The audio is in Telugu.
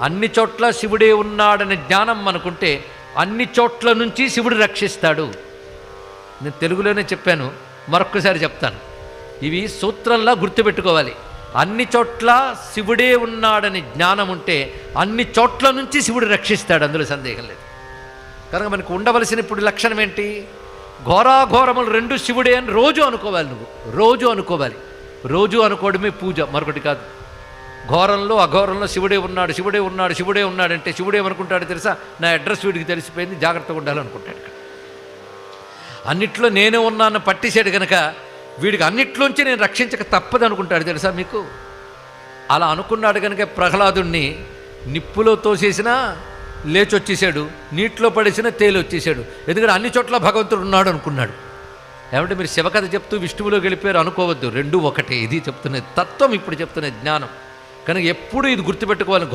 అన్ని చోట్ల శివుడే ఉన్నాడనే జ్ఞానం మనకుంటే అన్ని చోట్ల నుంచి శివుడు రక్షిస్తాడు. నేను తెలుగులోనే చెప్పాను, మరొక్కసారి చెప్తాను. ఇవి సూత్రంలా గుర్తుపెట్టుకోవాలి. అన్ని చోట్ల శివుడే ఉన్నాడని జ్ఞానం ఉంటే అన్ని చోట్ల నుంచి శివుడు రక్షిస్తాడు, అందులో సందేహం లేదు. కనుక మనకు ఉండవలసిన ఇప్పుడు లక్షణం ఏంటి? ఘోరాఘోరములు రెండు శివుడే అని రోజు అనుకోవాలి. నువ్వు రోజు అనుకోవాలి. రోజు అనుకోవడమే పూజ, మరొకటి కాదు. ఘోరంలో అఘోరంలో శివుడే ఉన్నాడు, శివుడే ఉన్నాడు, శివుడే ఉన్నాడంటే శివుడేమనుకుంటాడు తెలుసా? నా అడ్రస్ వీడికి తెలిసిపోయింది, జాగ్రత్తగా ఉండాలనుకుంటాడు. అన్నిట్లో నేనే ఉన్నాను పట్టేశాడు కనుక వీడికి అన్నిట్లోంచి నేను రక్షించక తప్పదు అనుకుంటాడు తెలుసా మీకు? అలా అనుకున్నాడు కనుక ప్రహ్లాదుణ్ణి నిప్పులో తోసేసినా లేచొచ్చేసాడు, నీటిలో పడేసినా తేలి వచ్చేసాడు. ఎందుకంటే అన్ని చోట్ల భగవంతుడు ఉన్నాడు అనుకున్నాడు. ఏమంటే మీరు శివకథ చెప్తూ విష్ణువులో గెలిపారు అనుకోవద్దు, రెండూ ఒకటే. ఇది చెప్తున్నది తత్వం, ఇప్పుడు చెప్తున్నది జ్ఞానం. కనుక ఎప్పుడు ఇది గుర్తుపెట్టుకోవాలి.